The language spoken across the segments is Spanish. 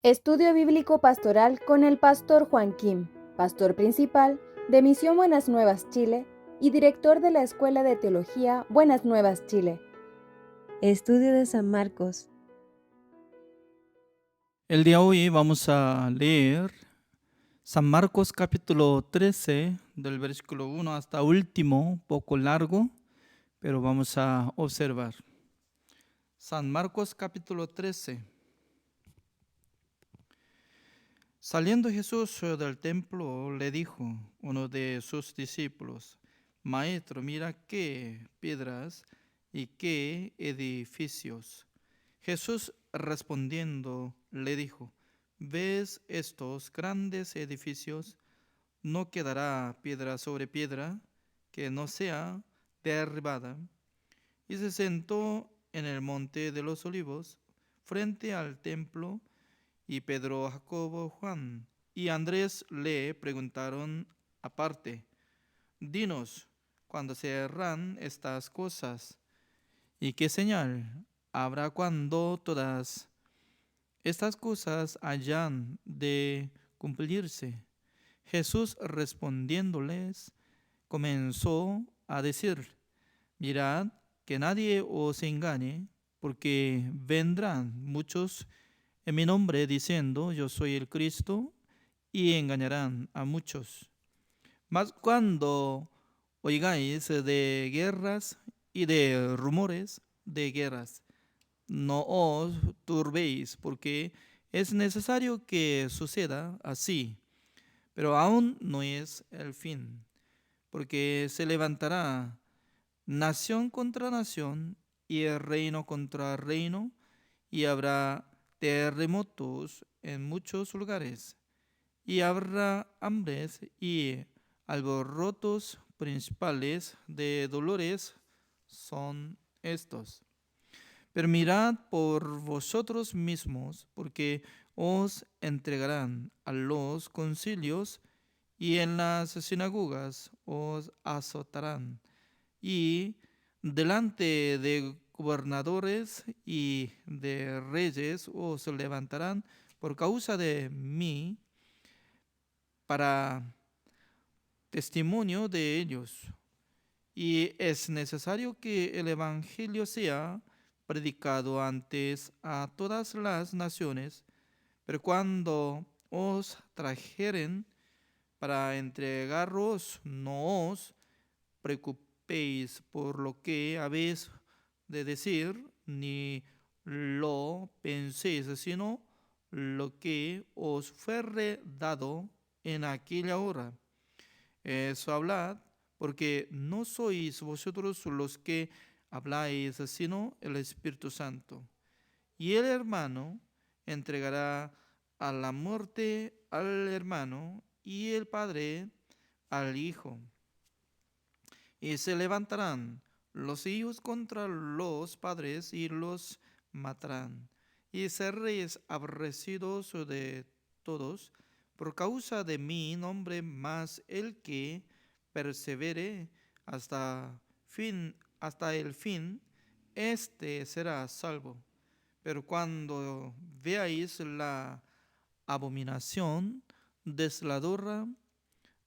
Estudio Bíblico Pastoral con el Pastor Juan Kim, Pastor Principal de Misión Buenas Nuevas Chile y Director de la Escuela de Teología Buenas Nuevas Chile. Estudio de San Marcos. El día de hoy vamos a leer San Marcos capítulo 13, del versículo 1 hasta último, poco largo, pero vamos a observar. San Marcos capítulo 13. Saliendo Jesús del templo, le dijo uno de sus discípulos: Maestro, mira qué piedras y qué edificios. Jesús respondiendo le dijo: ¿Ves estos grandes edificios? No quedará piedra sobre piedra que no sea derribada. Y se sentó en el monte de los olivos, frente al templo, y Pedro, Jacobo, Juan y Andrés le preguntaron aparte: Dinos, ¿cuándo se harán estas cosas? ¿Y qué señal habrá cuando todas estas cosas hayan de cumplirse? Jesús respondiéndoles, comenzó a decir: Mirad que nadie os engañe, porque vendrán muchos en mi nombre diciendo: Yo soy el Cristo, y engañarán a muchos. Mas cuando oigáis de guerras y de rumores de guerras, no os turbéis, porque es necesario que suceda así, pero aún no es el fin, porque se levantará nación contra nación y el reino contra reino, y habrá terremotos en muchos lugares, y habrá hambres y alborotos principales de dolores son estos. Pero mirad por vosotros mismos, porque os entregarán a los concilios y en las sinagogas os azotarán, y delante de gobernadores y de reyes os levantarán por causa de mí para testimonio de ellos. Y es necesario que el Evangelio sea predicado antes a todas las naciones, pero cuando os trajeren para entregaros, no os preocupéis por lo que habéis de decir, ni lo penséis, sino lo que os fuere dado en aquella hora. Eso hablad, porque no sois vosotros los que habláis, sino el Espíritu Santo. Y el hermano entregará a la muerte al hermano, y el padre al hijo. Y se levantarán los hijos contra los padres y los matarán. Y seréis aborrecidos de todos por causa de mi nombre, mas el que persevere hasta el fin, éste será salvo. Pero cuando veáis la abominación desoladora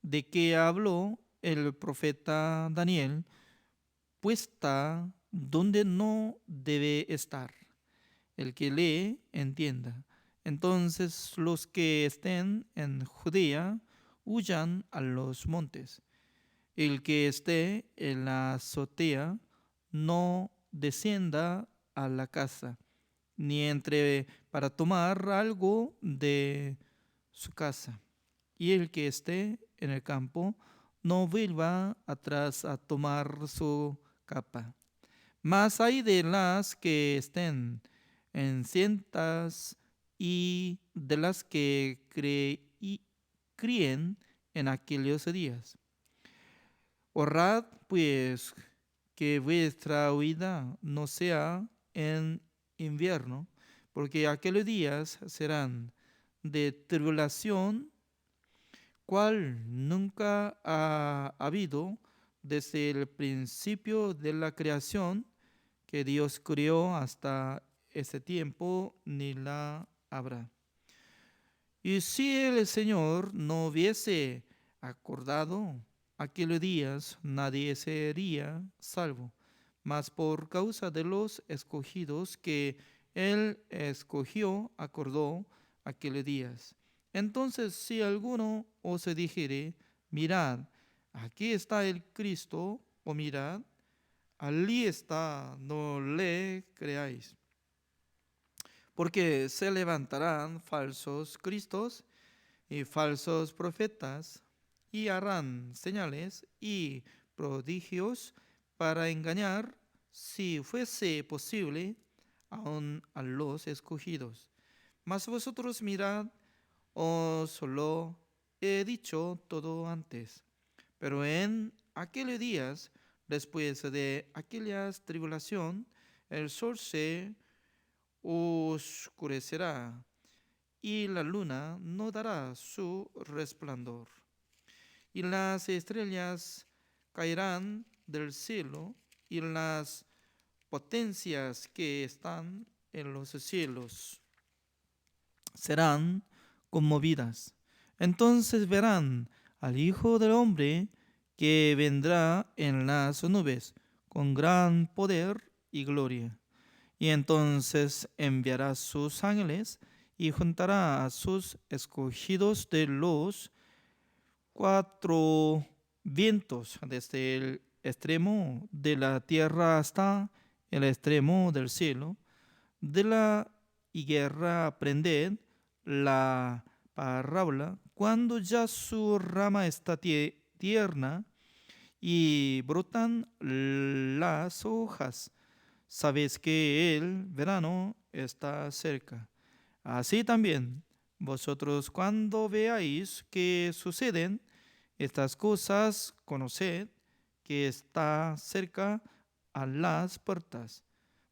de que habló el profeta Daniel, puesta donde no debe estar, el que lee entienda. Entonces los que estén en Judea huyan a los montes. El que esté en la azotea no descienda a la casa, ni entre para tomar algo de su casa. Y el que esté en el campo no vuelva atrás a tomar su capa. Mas hay de las que estén encintas y de las que críen en aquellos días. Orad pues que vuestra huida no sea en invierno, porque aquellos días serán de tribulación, cual nunca ha habido desde el principio de la creación que Dios creó hasta ese tiempo, ni la habrá. Y si el Señor no hubiese acordado aquellos días, nadie sería salvo, mas por causa de los escogidos que Él escogió, acordó aquellos días. Entonces, si alguno os dijere, mirad, aquí está el Cristo, o mirad, allí está, no le creáis. Porque se levantarán falsos cristos y falsos profetas y harán señales y prodigios para engañar, si fuese posible, aun a los escogidos. Mas vosotros mirad, os lo he dicho todo antes. Pero en aquellos días, después de aquella tribulación, el sol se oscurecerá y la luna no dará su resplandor. Y las estrellas caerán del cielo y las potencias que están en los cielos serán conmovidas. Entonces verán al Hijo del Hombre que vendrá en las nubes con gran poder y gloria. Y entonces enviará sus ángeles y juntará a sus escogidos de los cuatro vientos, desde el extremo de la tierra hasta el extremo del cielo. De la higuera aprended la parábola, cuando ya su rama está tierna y brotan las hojas. Sabéis que el verano está cerca. Así también, vosotros cuando veáis que suceden estas cosas, conoced que está cerca a las puertas.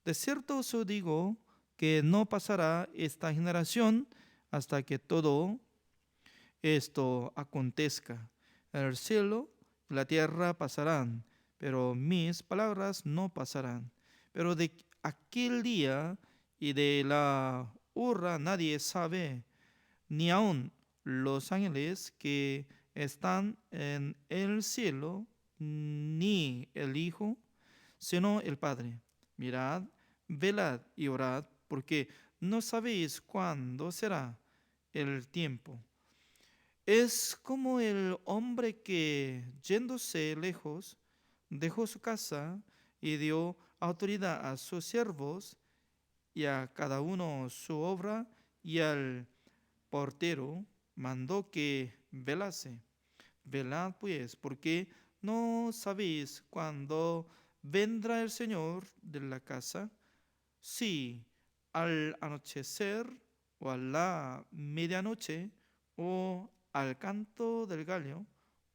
De cierto os digo que no pasará esta generación hasta que todo esto acontezca. El cielo y la tierra pasarán, pero mis palabras no pasarán. Pero de aquel día y de la hora nadie sabe, ni aun los ángeles que están en el cielo, ni el Hijo, sino el Padre. Mirad, velad y orad, porque no sabéis cuándo será el tiempo. Es como el hombre que, yéndose lejos, dejó su casa y dio autoridad a sus siervos y a cada uno su obra, y al portero mandó que velase. Velad pues, porque no sabéis cuándo vendrá el Señor de la casa, si al anochecer o a la medianoche o al canto del gallo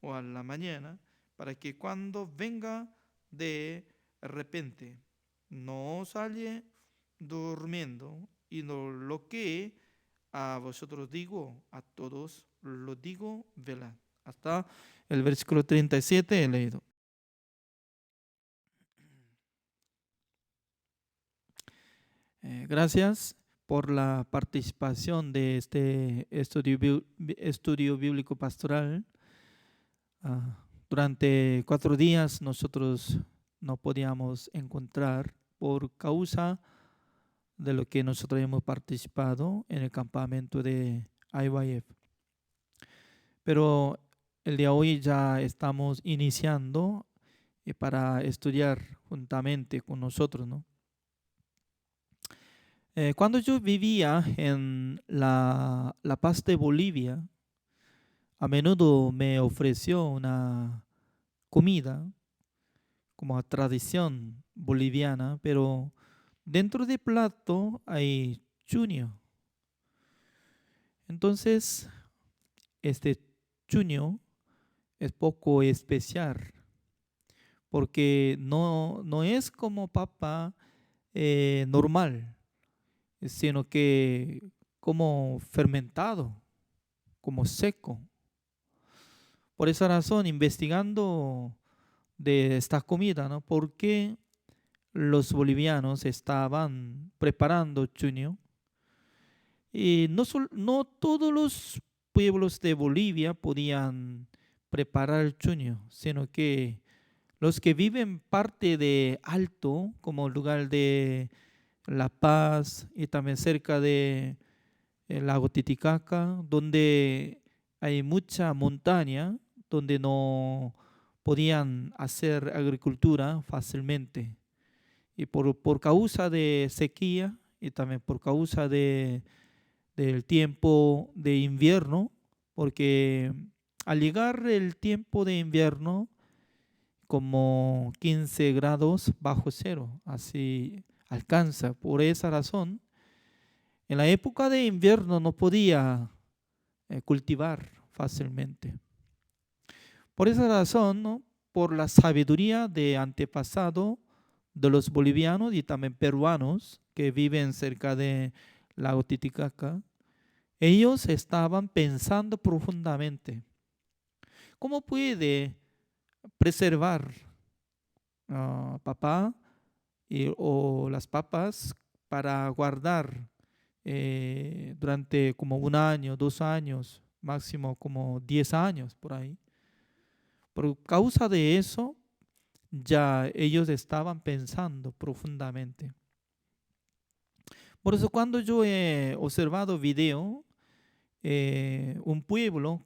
o a la mañana, para que cuando venga de repente no os halle durmiendo. Y no lo que a vosotros digo, a todos lo digo, velad. Hasta el versículo 37 he leído. Gracias por la participación de este estudio bíblico pastoral. Durante 4 días nosotros no podíamos encontrar por causa de lo que nosotros hemos participado en el campamento de IYF. Pero el día de hoy ya estamos iniciando para estudiar juntamente con nosotros, ¿no? Cuando yo vivía en La Paz de Bolivia, a menudo me ofreció una comida como a tradición boliviana, pero dentro del plato hay chuño. Entonces, este chuño es poco especial porque no es como papa normal, sino que como fermentado, como seco. Por esa razón, investigando de esta comida, ¿no? ¿Por qué los bolivianos estaban preparando chuño? Y no todos los pueblos de Bolivia podían preparar el chuño, sino que los que viven parte de Alto, como el lugar de La Paz y también cerca de el lago Titicaca, donde hay mucha montaña, donde no podían hacer agricultura fácilmente. Y por causa de sequía y también por causa del tiempo de invierno, porque al llegar el tiempo de invierno, como 15 grados bajo cero, así alcanza. Por esa razón, en la época de invierno no podía cultivar fácilmente. Por esa razón, ¿no? Por la sabiduría de antepasado de los bolivianos y también peruanos que viven cerca de lago Titicaca, ellos estaban pensando profundamente, ¿cómo puede preservar papá o las papas para guardar durante como 1 año, 2 años, máximo como 10 años por ahí? Por causa de eso, ya ellos estaban pensando profundamente. Por eso cuando yo he observado video, un pueblo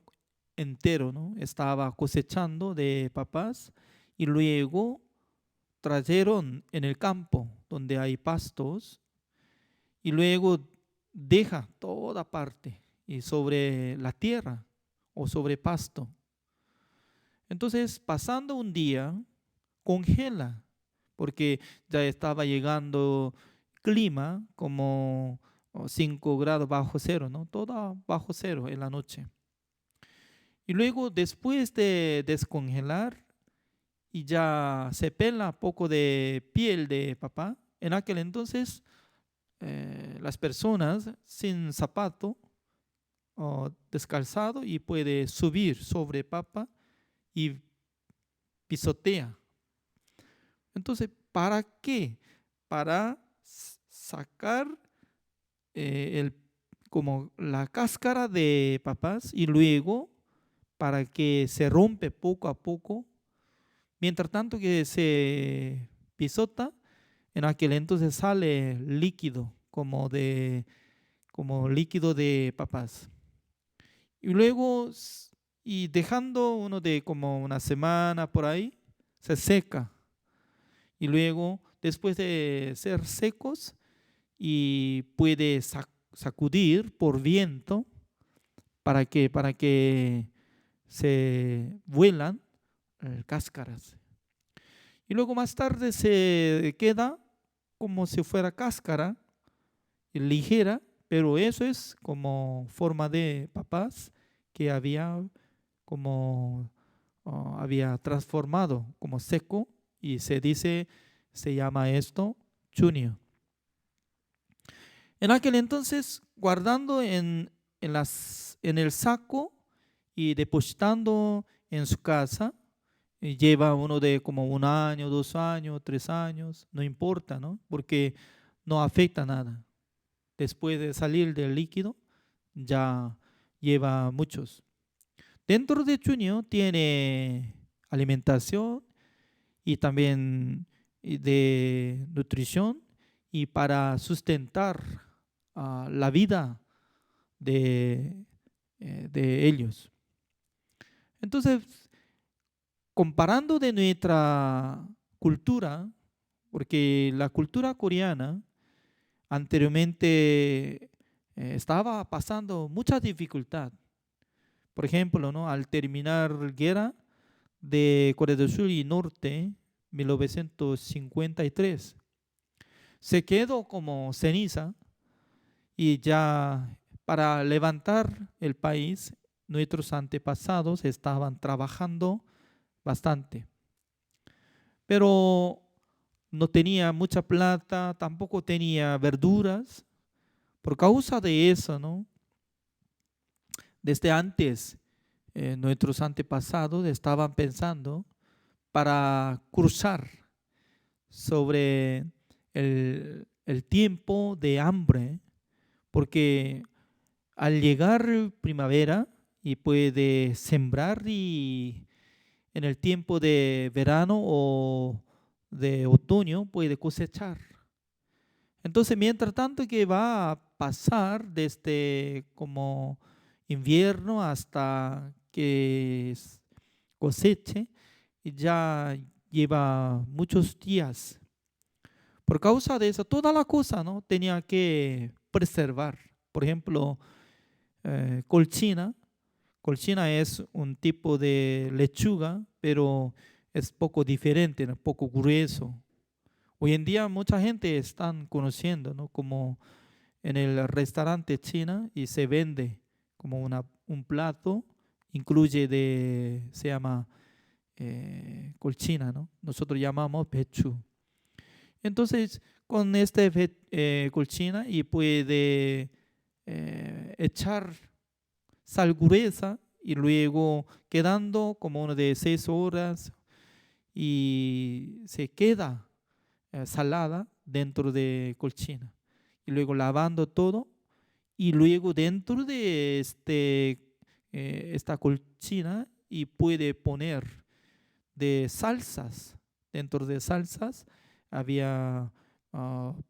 entero, ¿no? Estaba cosechando de papas y luego trajeron en el campo donde hay pastos y luego deja toda parte y sobre la tierra o sobre pasto. Entonces, pasando un día, congela, porque ya estaba llegando clima como 5 grados bajo cero, ¿no? Todo bajo cero en la noche. Y luego, después de descongelar y ya se pela poco de piel de papá, en aquel entonces las personas sin zapato o descalzado y puede subir sobre papa y pisotea. Entonces, ¿para qué? Para sacar el, como la cáscara de papas y luego para que se rompe poco a poco. Mientras tanto que se pisota, en aquel entonces sale líquido como líquido de papas. Y luego, y dejando uno de como una semana por ahí, se seca. Y luego, después de ser secos, y puede sacudir por viento para que se vuelan cáscaras. Y luego más tarde se queda como si fuera cáscara, ligera, pero eso es como forma de papas que como había transformado como seco y se llama esto chunio. En aquel entonces, guardando en el saco y depositando en su casa, y lleva uno de como 1 año, 2 años, 3 años, no importa, ¿no? Porque no afecta nada. Después de salir del líquido, ya lleva muchos. Dentro de Chuño tiene alimentación y también de nutrición y para sustentar la vida de ellos. Entonces, comparando de nuestra cultura, porque la cultura coreana anteriormente estaba pasando mucha dificultad. Por ejemplo, ¿no? Al terminar la guerra de Corea del Sur y Norte, 1953, se quedó como ceniza y ya para levantar el país, nuestros antepasados estaban trabajando bastante, pero no tenía mucha plata, tampoco tenía verduras. Por causa de eso, ¿no? Desde antes, nuestros antepasados estaban pensando para cruzar sobre el tiempo de hambre, porque al llegar primavera y puede sembrar y en el tiempo de verano o de otoño puede cosechar. Entonces, mientras tanto que va a pasar desde como invierno hasta que coseche, y ya lleva muchos días. Por causa de eso, toda la cosa, ¿no? Tenía que preservar. Por ejemplo, colchina. Colchina es un tipo de lechuga, pero es poco diferente, ¿no? Poco grueso. Hoy en día mucha gente están conociendo, ¿no? Como en el restaurante china y se vende como un plato, se llama colchina, ¿no? Nosotros llamamos pechu. Entonces, con colchina y puede echar sal gruesa y luego quedando como uno de 6 horas y se queda salada dentro de colchina. Y luego lavando todo y luego dentro de esta colchina y puede poner de salsas. Dentro de salsas había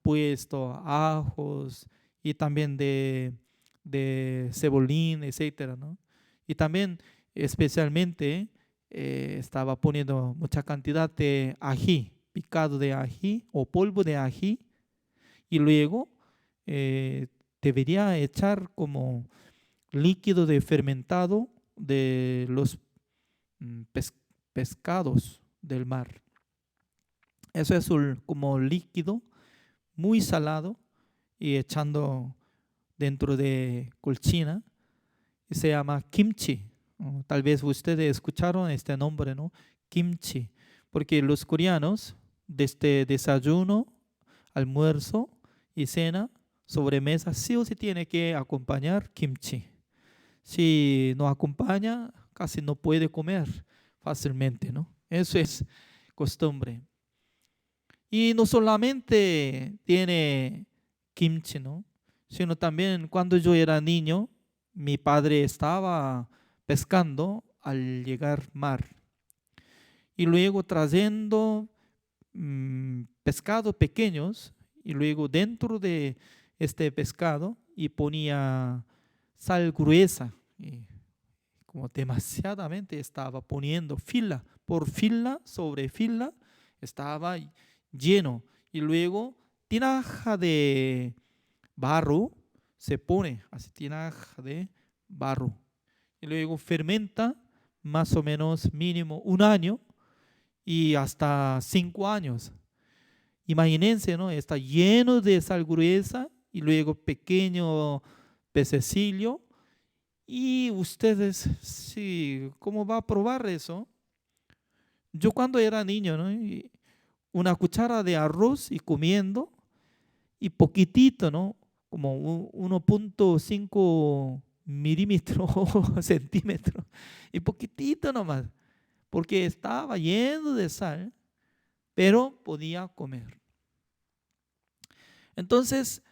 puesto ajos y también de cebolín, etcétera, ¿no? Y también especialmente estaba poniendo mucha cantidad de ají, picado de ají o polvo de ají, y luego eh, debería echar como líquido de fermentado de los mm, pes- pescados del mar. Eso es como líquido muy salado y echando dentro de colchina y se llama kimchi. Tal vez ustedes escucharon este nombre, ¿no? Kimchi, porque los coreanos desde desayuno, almuerzo y cena, sobremesa, sí o sí tiene que acompañar kimchi. Si no acompaña, casi no puede comer fácilmente, ¿no? Eso es costumbre. Y no solamente tiene kimchi, ¿no? Sino también cuando yo era niño, mi padre estaba pescando al llegar mar y luego trayendo pescados pequeños y luego dentro de este pescado y ponía sal gruesa y como demasiadamente estaba poniendo fila por fila sobre fila, estaba lleno. Y luego tinaja de barro se pone, así tinaja de barro. Y luego fermenta más o menos mínimo 1 año y hasta 5 años. Imagínense, ¿no? Está lleno de sal gruesa y luego pequeño pececillo. Y ustedes, sí, ¿cómo va a probar eso? Yo cuando era niño, ¿no? Y una cuchara de arroz y comiendo y poquitito, ¿no? Como 1.5 milímetros o centímetros y poquitito nomás, porque estaba lleno de sal, pero podía comer. Entonces,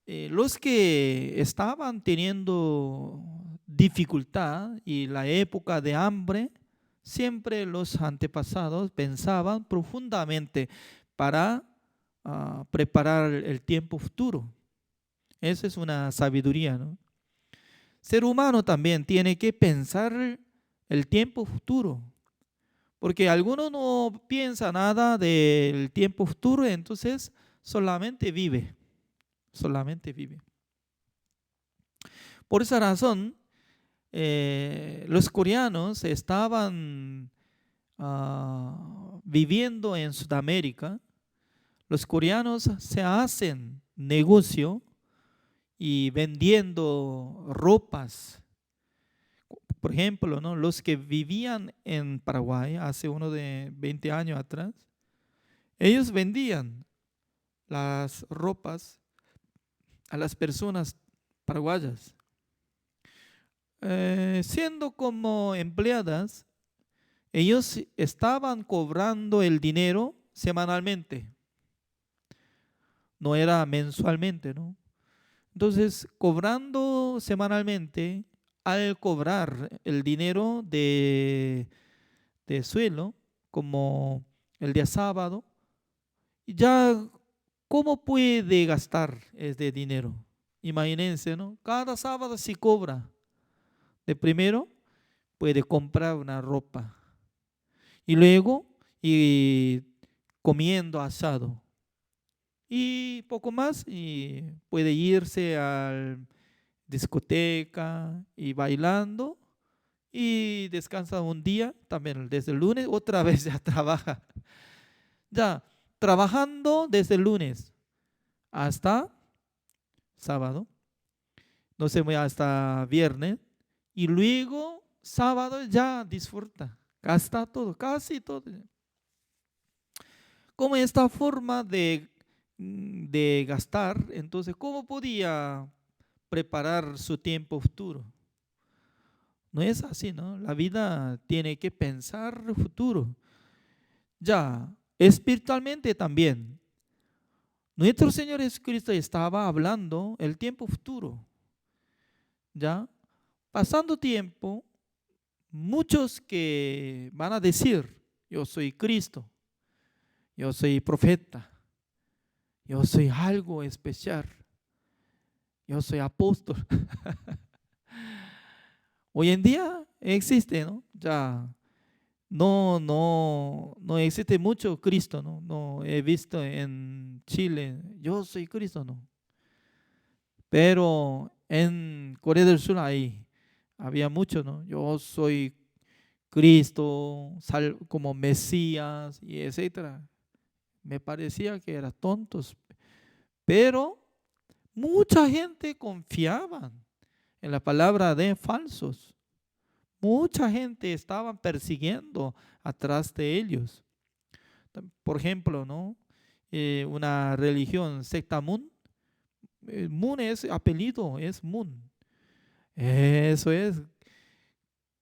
los que estaban teniendo dificultad y la época de hambre, siempre los antepasados pensaban profundamente para preparar el tiempo futuro. Esa es una sabiduría, ¿no? Ser humano también tiene que pensar el tiempo futuro, porque alguno no piensa nada del tiempo futuro, entonces solamente vive, solamente vive. Por esa razón, los coreanos estaban viviendo en Sudamérica. Los coreanos se hacen negocio y vendiendo ropas. Por ejemplo, ¿no? Los que vivían en Paraguay hace uno de 20 años atrás, ellos vendían las ropas a las personas paraguayas, siendo como empleadas. Ellos estaban cobrando el dinero semanalmente, no era mensualmente, ¿no? Entonces, cobrando semanalmente, al cobrar el dinero de suelo, como el día sábado, ya, ¿cómo puede gastar este dinero? Imagínense, ¿no? Cada sábado si cobra. De primero, puede comprar una ropa. Y luego, y comiendo asado. Y poco más, y puede irse a discoteca y bailando. Y descansa un día, también desde el lunes, otra vez ya trabaja. Ya, trabajando desde el lunes hasta sábado, no se mueve hasta viernes, y luego sábado ya disfruta, gasta todo, casi todo. Como esta forma de gastar, entonces, ¿cómo podía preparar su tiempo futuro? No es así, ¿no? La vida tiene que pensar futuro. Ya, espiritualmente también. Nuestro Señor Jesucristo estaba hablando el tiempo futuro. ¿Ya? Pasando tiempo, muchos que van a decir, yo soy Cristo, yo soy profeta, yo soy algo especial, yo soy apóstol. Hoy en día existe, ¿no? Ya no existe mucho Cristo, ¿no? No he visto en Chile, yo soy Cristo, no. Pero en Corea del Sur ahí había mucho, ¿no? Yo soy Cristo, como Mesías y etcétera. Me parecía que eran tontos, pero mucha gente confiaba en la palabra de falsos. Mucha gente estaba persiguiendo atrás de ellos. Por ejemplo, ¿no? Una religión, secta Moon. Moon es apellido, es Moon. Eso es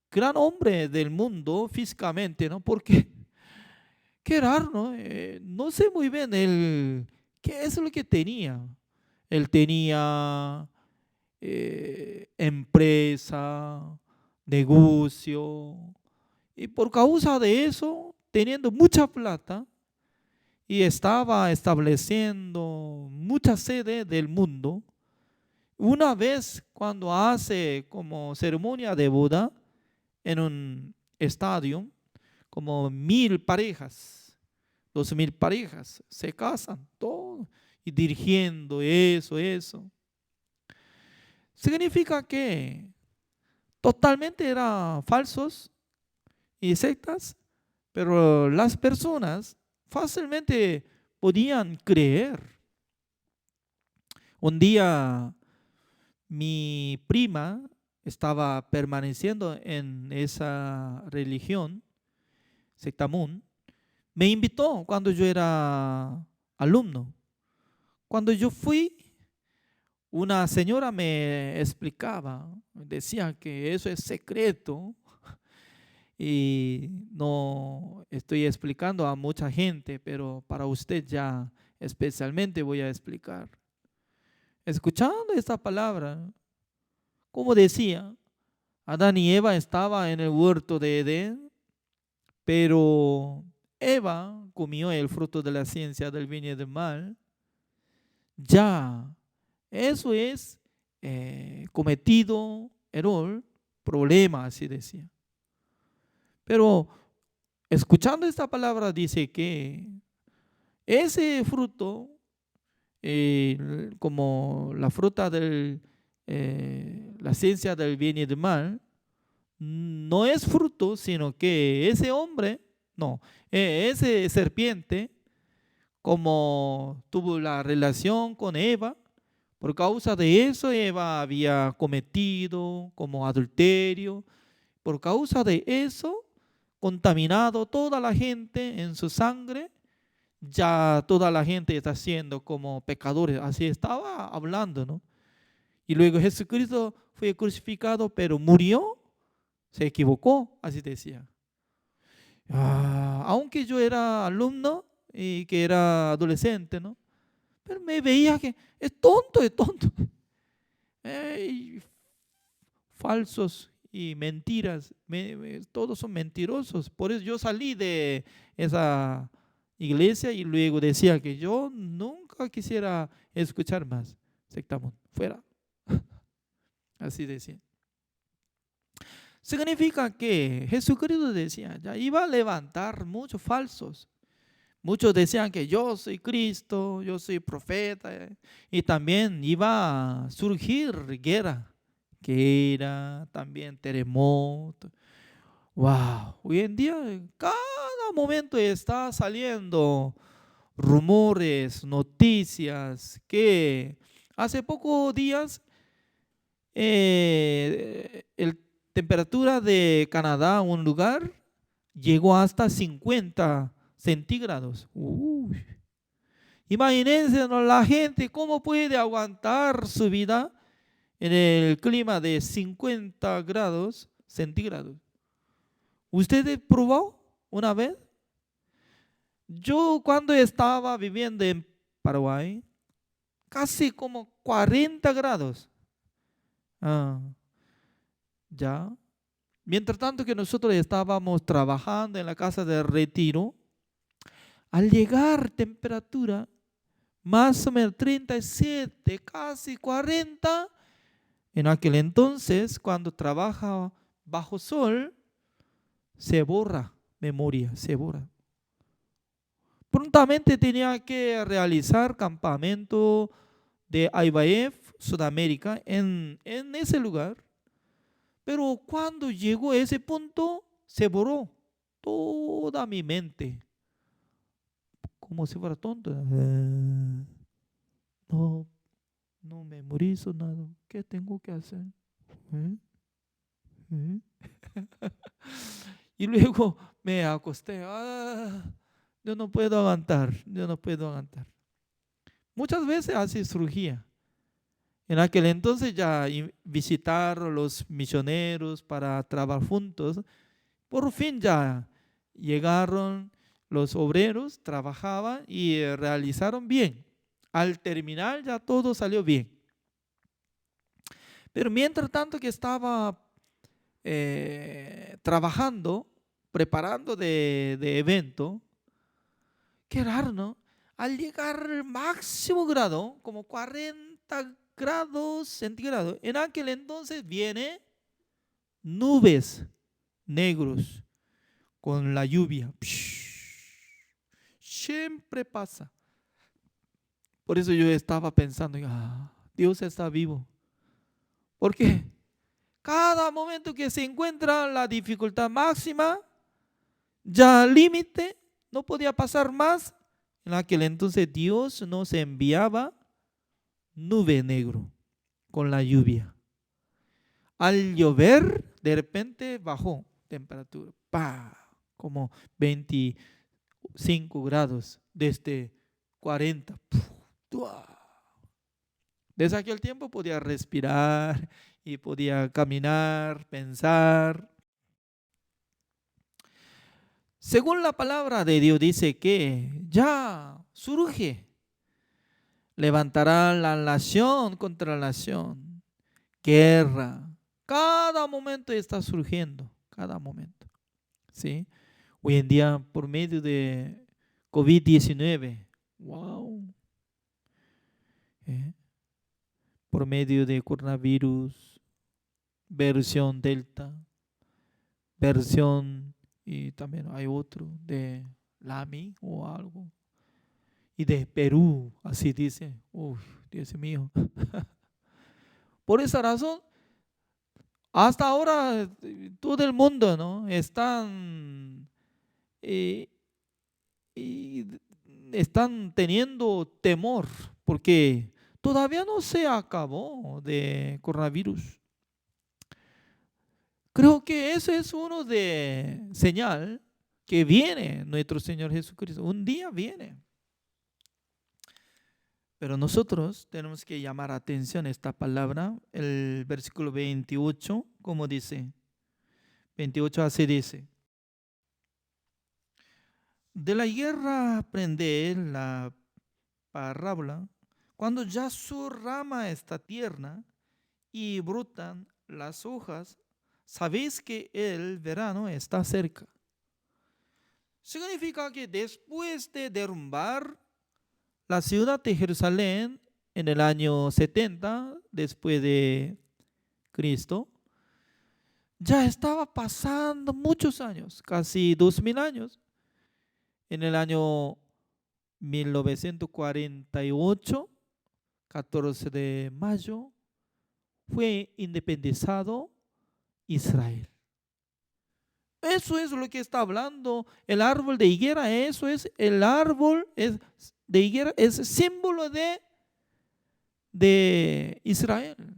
gran hombre del mundo físicamente, ¿no? Porque qué raro, ¿no? No sé muy bien qué es lo que tenía. Él tenía empresa, negocio, y por causa de eso, teniendo mucha plata, y estaba estableciendo mucha sede del mundo. Una vez cuando hace como ceremonia de boda en un estadio, como 1,000 parejas, 2,000 parejas se casan, todo, y dirigiendo eso. Significa que totalmente eran falsos y sectas, pero las personas fácilmente podían creer. Un día mi prima estaba permaneciendo en esa religión, Sectamun, me invitó cuando yo era alumno. Cuando yo fui, una señora me explicaba, decía que eso es secreto y no estoy explicando a mucha gente, pero para usted ya especialmente voy a explicar. Escuchando esta palabra, como decía, Adán y Eva estaban en el huerto de Edén, pero Eva comió el fruto de la ciencia del bien y del mal. Ya, eso es cometido error, problema, así decía. Pero escuchando esta palabra dice que ese fruto, como la fruta de la ciencia del bien y del mal, no es fruto, sino que ese hombre, no, ese serpiente, como tuvo la relación con Eva, por causa de eso Eva había cometido como adulterio, por causa de eso, contaminado toda la gente en su sangre, ya toda la gente está siendo como pecadores, así estaba hablando, ¿no? Y luego Jesucristo fue crucificado, pero murió, se equivocó, así decía. Aunque yo era alumno y que era adolescente, ¿no? Pero me veía que es tonto, es tonto. falsos y mentiras. Todos son mentirosos. Por eso yo salí de esa iglesia y luego decía que yo nunca quisiera escuchar más Sectamón. Fuera. Así decía. Significa que Jesucristo decía, ya iba a levantar muchos falsos. Muchos decían que yo soy Cristo, yo soy profeta, y también iba a surgir guerra, que era también terremoto. Wow, hoy en día en cada momento está saliendo rumores, noticias, que hace pocos días la temperatura de Canadá, un lugar, llegó hasta 50 centígrados. Uy. Imagínense, ¿no? La gente cómo puede aguantar su vida en el clima de 50 grados centígrados. ¿Usted probó una vez? Yo cuando estaba viviendo en Paraguay, casi como 40 grados. Ah, ya. Mientras tanto que nosotros estábamos trabajando en la casa de retiro, al llegar temperatura más o menos 37, casi 40, en aquel entonces, cuando trabaja bajo sol, se borra memoria, se borra. Prontamente tenía que realizar campamento de IBF, Sudamérica, en ese lugar. Pero cuando llegó a ese punto, se borró toda mi mente. Como si fuera tonto. No, no memorizo nada. ¿Qué tengo que hacer? ¿Eh? ¿Eh? Y luego me acosté. Yo no puedo aguantar, yo no puedo aguantar. Muchas veces así surgía. En aquel entonces ya visitaron los misioneros para trabajar juntos. Por fin ya llegaron los obreros, trabajaban y realizaron bien. Al terminar ya todo salió bien. Pero mientras tanto que estaba trabajando, preparando de evento, qué raro, ¿no? Al llegar al máximo grado, como 40 grados centígrados, en aquel entonces viene nubes negros con la lluvia. Siempre pasa. Por eso yo estaba pensando, Dios está vivo. Porque cada momento que se encuentra la dificultad máxima, ya al límite, no podía pasar más. En aquel entonces Dios nos enviaba nube negro con la lluvia. Al llover, de repente bajó temperatura. Como 25 grados desde 40. Desde aquel tiempo podía respirar y podía caminar, pensar. Según la palabra de Dios dice que ya surge, levantará la nación contra la nación, guerra. Cada momento está surgiendo, cada momento. ¿Sí? Hoy en día por medio de COVID-19, wow. Por medio de coronavirus, versión Delta, versión, y también hay otro de Lami o algo. Y de Perú, así dice. Uy, Dios mío. Por esa razón, hasta ahora todo el mundo, ¿no? Están están teniendo temor porque todavía no se acabó de coronavirus. Creo que eso es uno de señal que viene nuestro Señor Jesucristo. Un día viene. Pero nosotros tenemos que llamar atención a esta palabra, el versículo 28, como dice. 28 así dice. De la higuera aprende la parábola, cuando ya su rama está tierna y brotan las hojas, sabéis que el verano está cerca. Significa que después de derrumbar la ciudad de Jerusalén en el año 70 después de Cristo, ya estaba pasando muchos años, casi 2000 años. En el año 1948, 14 de mayo, fue independizado Israel. Eso es lo que está hablando el árbol de higuera. Eso es el árbol de higuera, es símbolo de Israel.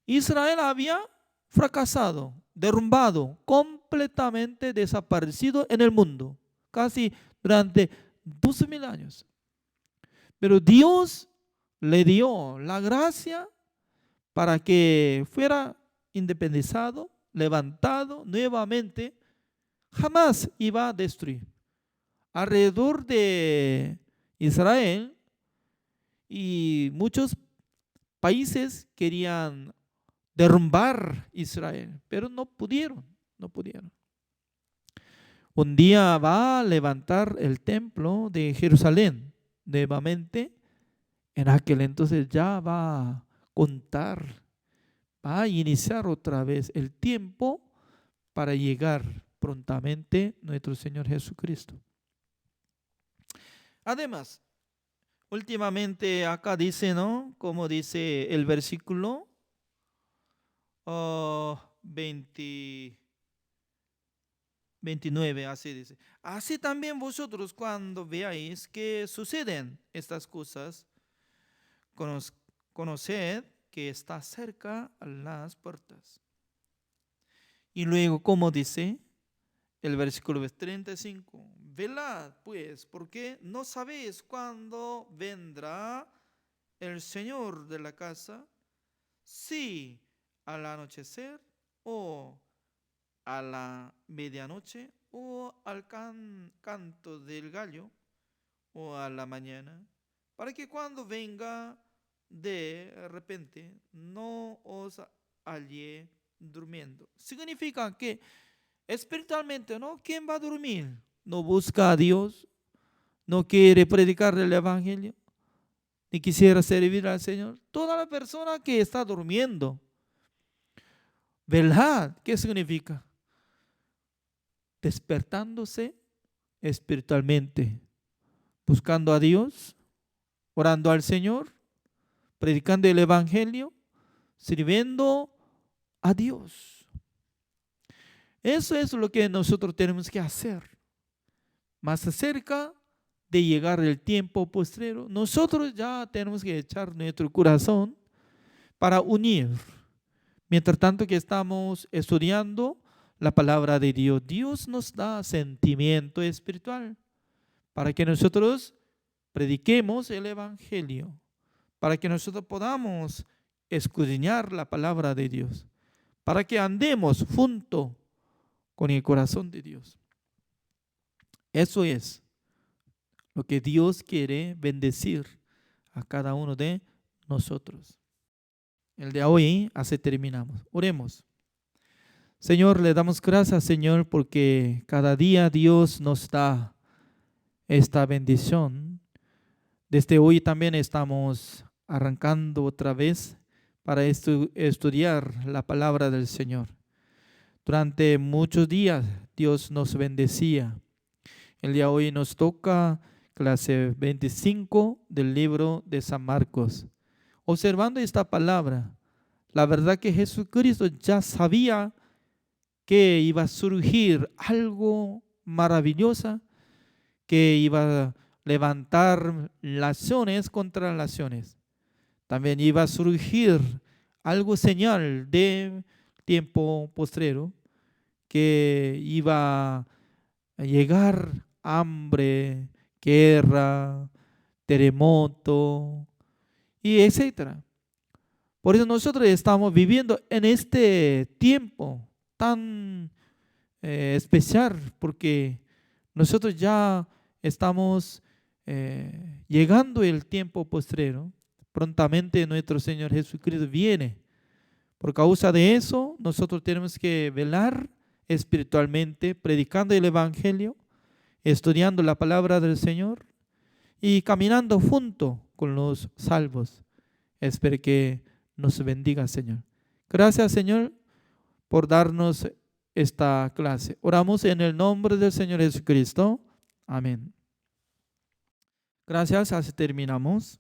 Israel había fracasado, derrumbado, completamente desaparecido en el mundo, casi durante 2000 años. Pero Dios le dio la gracia para que fuera independizado, levantado nuevamente, jamás iba a destruir. Alrededor de Israel y muchos países querían derrumbar Israel, pero no pudieron. Un día va a levantar el templo de Jerusalén nuevamente. En aquel entonces ya va a contar, va a iniciar otra vez el tiempo para llegar prontamente nuestro Señor Jesucristo. Además, últimamente acá dice, ¿no? Como dice el versículo 29, así dice. Así también vosotros cuando veáis que suceden estas cosas, conoced que está cerca a las puertas. Y luego, como dice el versículo 35, velad pues, porque no sabéis cuándo vendrá el Señor de la casa, si al anochecer o a la medianoche o al canto del gallo o a la mañana, para que cuando venga de repente no os halle durmiendo. Significa que espiritualmente, ¿no? ¿Quién va a dormir? No busca a Dios, no quiere predicar el evangelio, ni quisiera servir al Señor. Toda la persona que está durmiendo. ¿Velad? ¿Qué significa? Despertándose espiritualmente, buscando a Dios, orando al Señor, predicando el evangelio, sirviendo a Dios. Eso es lo que nosotros tenemos que hacer. Más cerca de llegar el tiempo postrero, nosotros ya tenemos que echar nuestro corazón para unir. Mientras tanto que estamos estudiando la palabra de Dios, Dios nos da sentimiento espiritual para que nosotros prediquemos el evangelio, para que nosotros podamos escudriñar la palabra de Dios, para que andemos junto con el corazón de Dios. Eso es lo que Dios quiere bendecir a cada uno de nosotros. El de hoy, así terminamos. Oremos. Señor, le damos gracias, Señor, porque cada día Dios nos da esta bendición. Desde hoy también estamos arrancando otra vez para estudiar la palabra del Señor. Durante muchos días Dios nos bendecía. El día de hoy nos toca clase 25 del libro de San Marcos. Observando esta palabra, la verdad que Jesucristo ya sabía que iba a surgir algo maravilloso, que iba a levantar naciones contra naciones. También iba a surgir algo señal de tiempo postrero, que iba a llegar hambre, guerra, terremoto y etcétera. Por eso nosotros estamos viviendo en este tiempo tan especial, porque nosotros ya estamos llegando el tiempo postrero. Prontamente nuestro Señor Jesucristo viene Por causa de eso, nosotros tenemos que velar espiritualmente, predicando el Evangelio, estudiando la palabra del Señor y caminando junto con los salvos. Espero que nos bendiga, Señor. Gracias, Señor, por darnos esta clase. Oramos en el nombre del Señor Jesucristo. Amén. Gracias, así terminamos.